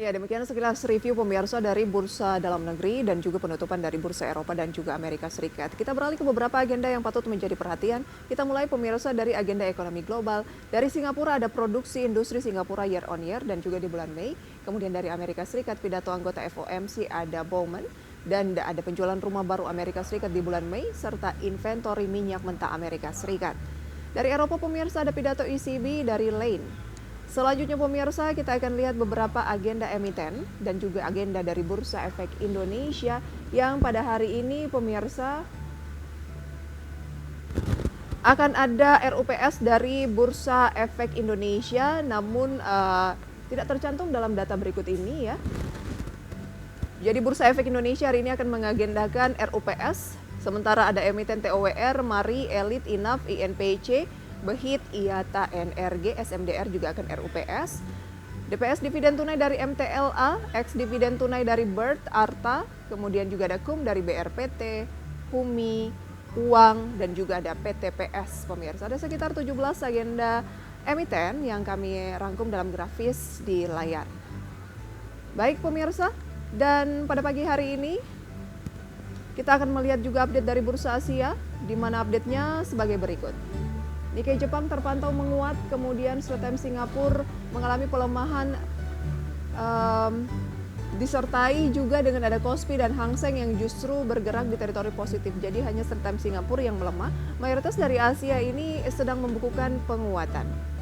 Ya, demikian sekilas review pemirsa dari Bursa Dalam Negeri dan juga penutupan dari Bursa Eropa dan juga Amerika Serikat. Kita beralih ke beberapa agenda yang patut menjadi perhatian. Kita mulai pemirsa dari agenda ekonomi global. Dari Singapura ada produksi industri Singapura year on year dan juga di bulan Mei. Kemudian dari Amerika Serikat pidato anggota FOMC ada Bowman. Dan ada penjualan rumah baru Amerika Serikat di bulan Mei serta inventory minyak mentah Amerika Serikat. Dari Eropa pemirsa ada pidato ECB dari Lane. Selanjutnya pemirsa kita akan lihat beberapa agenda emiten dan juga agenda dari Bursa Efek Indonesia yang pada hari ini pemirsa akan ada RUPS dari Bursa Efek Indonesia namun tidak tercantum dalam data berikut ini ya. Jadi Bursa Efek Indonesia hari ini akan mengagendakan RUPS sementara ada emiten TOWR, Mari, Elit, Inaf, INPC, Behit, IATA, NRG, SMDR juga akan RUPS. DPS dividen tunai dari MTLA, ex dividen tunai dari BIRT, Arta, kemudian juga ada KUM dari BRPT, HUMI, Uang, dan juga ada PTPS pemirsa. Ada sekitar 17 agenda emiten yang kami rangkum dalam grafis di layar. Baik pemirsa, dan pada pagi hari ini kita akan melihat juga update dari Bursa Asia, di mana update-nya sebagai berikut. Nikkei Jepang terpantau menguat, kemudian Straits Times Singapura mengalami pelemahan disertai juga dengan ada Kospi dan Hang Seng yang justru bergerak di teritori positif. Jadi hanya Straits Times Singapura yang melemah. Mayoritas dari Asia ini sedang membukukan penguatan.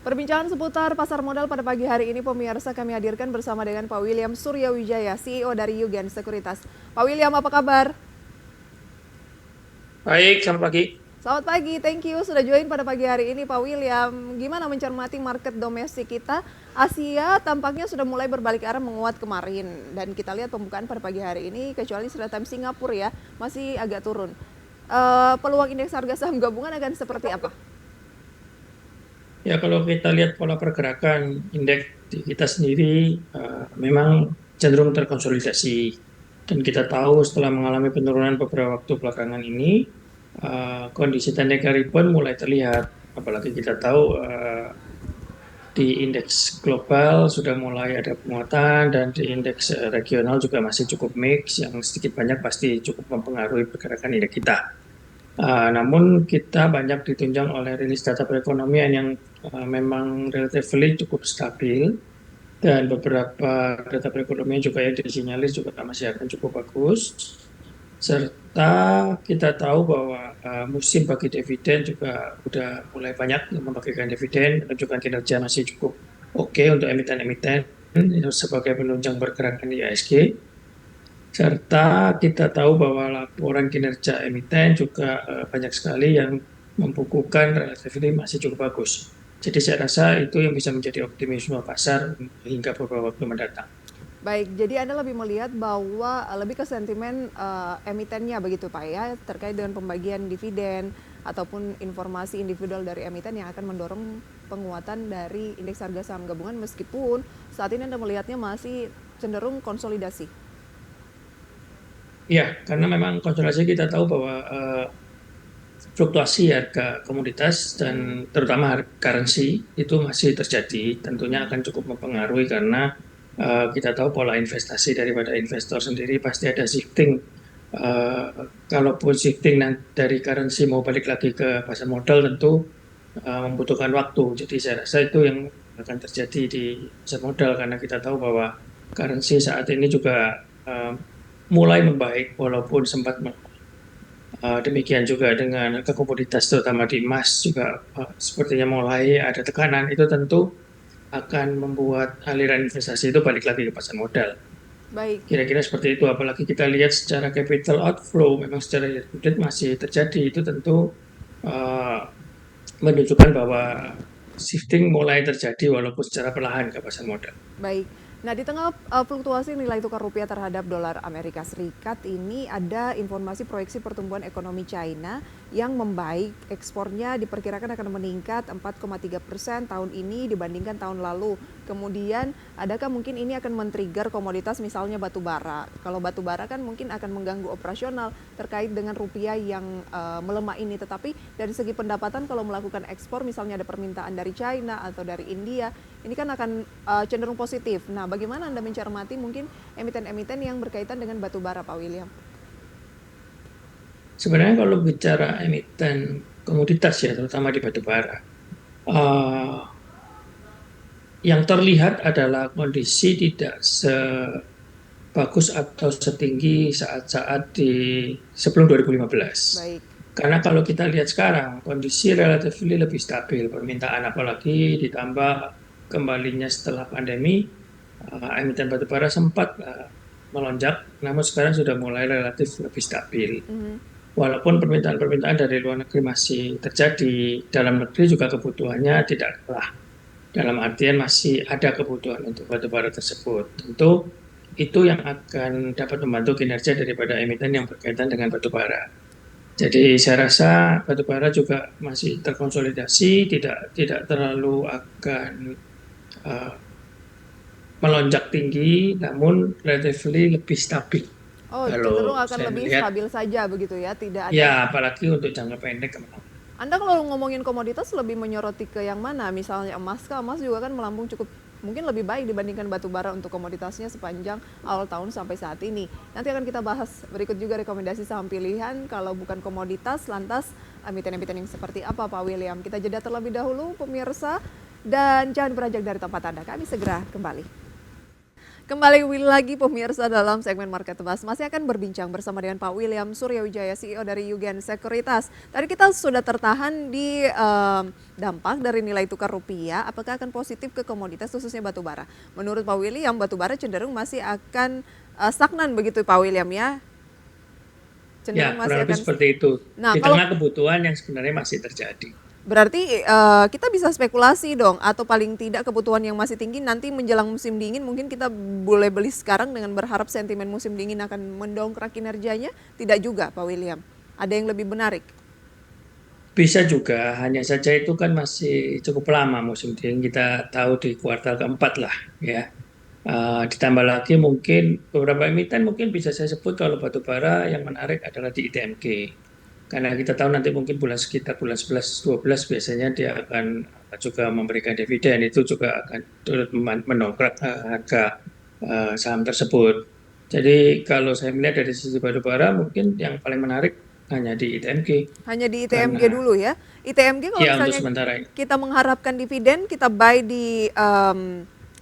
Perbincangan seputar pasar modal pada pagi hari ini pemirsa kami hadirkan bersama dengan Pak William Suryawijaya, CEO dari Yugen Sekuritas. Pak William, apa kabar? Baik, selamat pagi. Selamat pagi, thank you sudah join pada pagi hari ini Pak William. Gimana mencermati market domestik kita? Asia tampaknya sudah mulai berbalik arah menguat kemarin. Dan kita lihat pembukaan pada pagi hari ini, kecuali Straits Times Singapura ya, masih agak turun. Peluang indeks harga saham gabungan akan seperti apa? Ya, kalau kita lihat pola pergerakan indeks di kita sendiri memang cenderung terkonsolidasi. Dan kita tahu setelah mengalami penurunan beberapa waktu belakangan ini, kondisi teknikal rebound mulai terlihat. Apalagi kita tahu di indeks global sudah mulai ada penguatan dan di indeks regional juga masih cukup mix yang sedikit banyak pasti cukup mempengaruhi pergerakan indeks kita. Namun kita banyak ditunjang oleh rilis data perekonomian yang memang relatively cukup stabil dan beberapa data perekonomian juga yang disinyalir juga masih akan cukup bagus. Serta kita tahu bahwa musim bagi dividen juga udah mulai banyak yang membagikan dividen, menunjukkan kinerja masih cukup oke untuk emiten-emiten sebagai penunjang pergerakan IHSG. Serta kita tahu bahwa laporan kinerja emiten juga banyak sekali yang membukukan relatively masih cukup bagus. Jadi saya rasa itu yang bisa menjadi optimisme pasar hingga beberapa waktu mendatang. Baik, jadi Anda lebih melihat bahwa lebih ke sentimen emitennya begitu Pak ya, terkait dengan pembagian dividen ataupun informasi individual dari emiten yang akan mendorong penguatan dari indeks harga saham gabungan meskipun saat ini Anda melihatnya masih cenderung konsolidasi. Ya, karena memang konsolidasi kita tahu bahwa fluktuasi harga komoditas dan terutama harga currency itu masih terjadi. Tentunya akan cukup mempengaruhi karena kita tahu pola investasi daripada investor sendiri pasti ada shifting. Kalaupun shifting dari currency mau balik lagi ke pasar modal tentu membutuhkan waktu. Jadi saya rasa itu yang akan terjadi di pasar modal karena kita tahu bahwa currency saat ini juga mulai membaik walaupun sempat demikian juga dengan komoditas terutama di emas juga sepertinya mulai ada tekanan. Itu tentu akan membuat aliran investasi itu balik lagi ke pasar modal. Baik. Kira-kira seperti itu. Apalagi kita lihat secara capital outflow memang secara year to date masih terjadi. Itu tentu uh, menunjukkan bahwa shifting mulai terjadi walaupun secara perlahan ke pasar modal. Baik. Nah, di tengah fluktuasi nilai tukar rupiah terhadap dolar Amerika Serikat ini ada informasi proyeksi pertumbuhan ekonomi China yang membaik. Ekspornya diperkirakan akan meningkat 4,3% tahun ini dibandingkan tahun lalu. Kemudian adakah mungkin ini akan men-trigger komoditas misalnya batu bara? Kalau batu bara kan mungkin akan mengganggu operasional terkait dengan rupiah yang melemah ini. Tetapi dari segi pendapatan kalau melakukan ekspor misalnya ada permintaan dari China atau dari India, ini kan akan cenderung positif. Nah, bagaimana Anda mencermati mungkin emiten-emiten yang berkaitan dengan batu bara, Pak William? Sebenarnya kalau bicara emiten komoditas ya, terutama di batu bara, eh, yang terlihat adalah kondisi tidak sebagus atau setinggi saat-saat di sebelum 2015. Baik. Karena kalau kita lihat sekarang, kondisi relatif lebih stabil, permintaan apalagi ditambah kembalinya setelah pandemi, emiten batubara sempat melonjak, namun sekarang sudah mulai relatif lebih stabil. Mhm. Walaupun permintaan-permintaan dari luar negeri masih terjadi, dalam negeri juga kebutuhannya tidak kalah. Dalam artian masih ada kebutuhan untuk batubara tersebut. Tentu itu yang akan dapat membantu kinerja daripada emiten yang berkaitan dengan batubara. Jadi saya rasa batubara juga masih terkonsolidasi, tidak terlalu akan uh, melonjak tinggi, namun relatively lebih stabil. Oh, cenderung Kalau akan saya lebih melihat, stabil saja begitu ya, tidak ada. ya apalagi untuk jangka pendek kemana. Anda kalau ngomongin komoditas lebih menyoroti ke yang mana? Misalnya emas kah? Emas juga kan melambung cukup mungkin lebih baik dibandingkan batu bara untuk komoditasnya sepanjang awal tahun sampai saat ini. Nanti akan kita bahas berikut juga rekomendasi saham pilihan kalau bukan komoditas, lantas emiten-emiten yang seperti apa Pak William. Kita jeda terlebih dahulu pemirsa dan jangan beranjak dari tempat Anda. Kami segera kembali. Kembali lagi pemirsa dalam segmen Market Tebas. Masih akan berbincang bersama dengan Pak William Suryawijaya, CEO dari Yugen Sekuritas. Tadi kita sudah tertahan di dampak dari nilai tukar rupiah. Apakah akan positif ke komoditas khususnya batu bara? Menurut Pak William, batu bara cenderung masih akan stagnan begitu Pak William ya? Ya, Cenderung masih kurang lebih akan. seperti itu. Nah, Di kalau tengah kebutuhan yang sebenarnya masih terjadi. berarti kita bisa spekulasi dong, atau paling tidak kebutuhan yang masih tinggi nanti menjelang musim dingin mungkin kita boleh beli sekarang dengan berharap sentimen musim dingin akan mendongkrak kinerjanya? Tidak juga Pak William. Ada yang lebih menarik? Bisa juga, hanya saja itu kan masih cukup lama musim dingin. Kita tahu di kuartal keempat lah, ya. Ditambah lagi mungkin beberapa emiten mungkin bisa saya sebut kalau batu bara yang menarik adalah di ITMG. Karena kita tahu nanti mungkin sekitar bulan 11, 12 biasanya dia akan juga memberikan dividen, itu juga akan turut mendongkrak harga saham tersebut. Jadi kalau saya melihat dari sisi batu bara mungkin yang paling menarik hanya di ITMG. Hanya di ITMG Karena dulu ya. ITMG kalau ya untuk misalnya sementara ini. kita mengharapkan dividen, kita buy di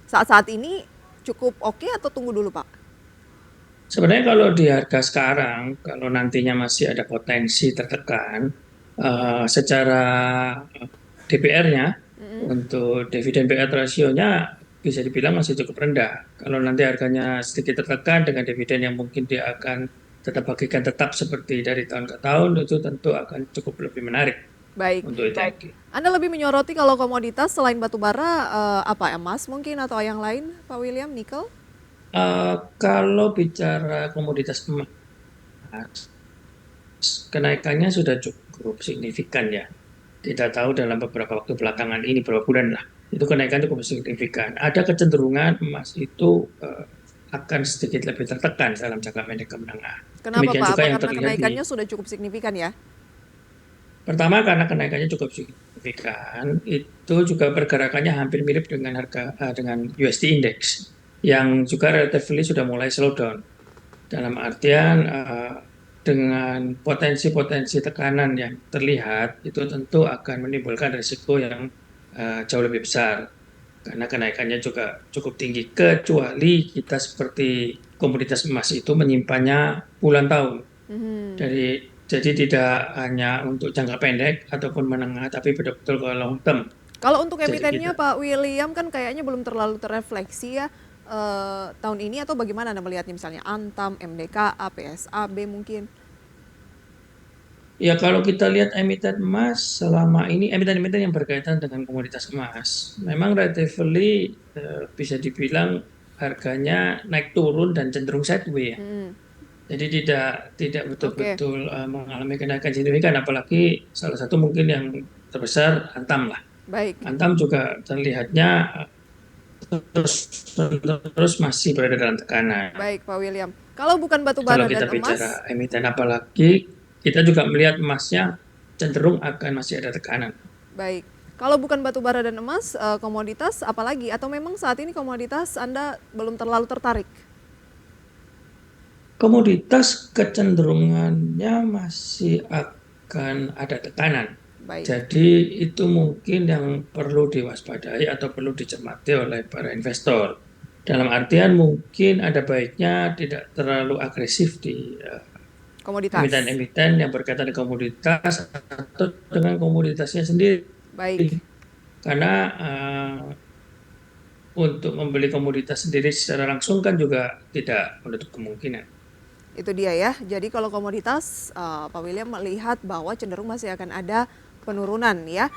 saat-saat ini cukup oke atau tunggu dulu Pak? Sebenarnya kalau di harga sekarang, kalau nantinya masih ada potensi tertekan, secara DPR-nya Mm-mm. untuk dividen payout ratio-nya bisa dibilang masih cukup rendah. Kalau nanti harganya sedikit tertekan dengan dividen yang mungkin dia akan tetap bagikan tetap seperti dari tahun ke tahun, itu tentu akan cukup lebih menarik Baik. untuk ITMG. Anda lebih menyoroti kalau komoditas selain batu bara apa emas mungkin atau yang lain Pak William, nikel? Kalau bicara komoditas emas, kenaikannya sudah cukup signifikan ya. Tidak tahu dalam beberapa waktu belakangan ini, beberapa bulan lah, itu kenaikan cukup signifikan. Ada kecenderungan emas itu akan sedikit lebih tertekan dalam jangka pendek ke menengah. Kenapa Demikian Pak? juga Apa yang karena terlihat kenaikannya sudah cukup signifikan ya? pertama karena kenaikannya cukup signifikan, itu juga pergerakannya hampir mirip dengan dengan USD Index yang juga relatively sudah mulai slow down. Dalam artian dengan potensi-potensi tekanan yang terlihat itu tentu akan menimbulkan risiko yang jauh lebih besar karena kenaikannya juga cukup tinggi kecuali kita seperti komoditas emas itu menyimpannya puluhan tahun. Mhm. Jadi tidak hanya untuk jangka pendek ataupun menengah tapi betul-betul ke long term. Kalau untuk Jadi emitennya kita Pak William kan kayaknya belum terlalu terrefleksi ya tahun ini, atau bagaimana Anda melihatnya misalnya Antam, MDKA, PSAB mungkin? Ya, kalau kita lihat emiten emas selama ini, emiten-emiten yang berkaitan dengan komoditas emas, memang relatively bisa dibilang harganya naik turun dan cenderung sideways ya. Mhm. Jadi tidak Oke, betul-betul mengalami kenaikan signifikan, apalagi salah satu mungkin yang terbesar Antam lah. baik, Antam juga terlihatnya terus masih berada dalam tekanan. baik Pak William. Kalau bukan batu Kalau bara kita dan bicara emas, emiten, apalagi kita juga melihat emasnya cenderung akan masih ada tekanan. baik. Kalau bukan batu bara dan emas, komoditas apalagi? Atau memang saat ini komoditas Anda belum terlalu tertarik? Komoditas kecenderungannya masih akan ada tekanan. Baik, Jadi itu mungkin yang perlu diwaspadai atau perlu dicermati oleh para investor. Dalam artian mungkin ada baiknya tidak terlalu agresif di komoditas. emiten-emiten yang berkaitan dengan komoditas atau dengan komoditasnya sendiri. Baik, Karena untuk membeli komoditas sendiri secara langsung kan juga tidak menutup kemungkinan. itu dia ya. Jadi kalau komoditas, Pak William melihat bahwa cenderung masih akan ada penurunan ya.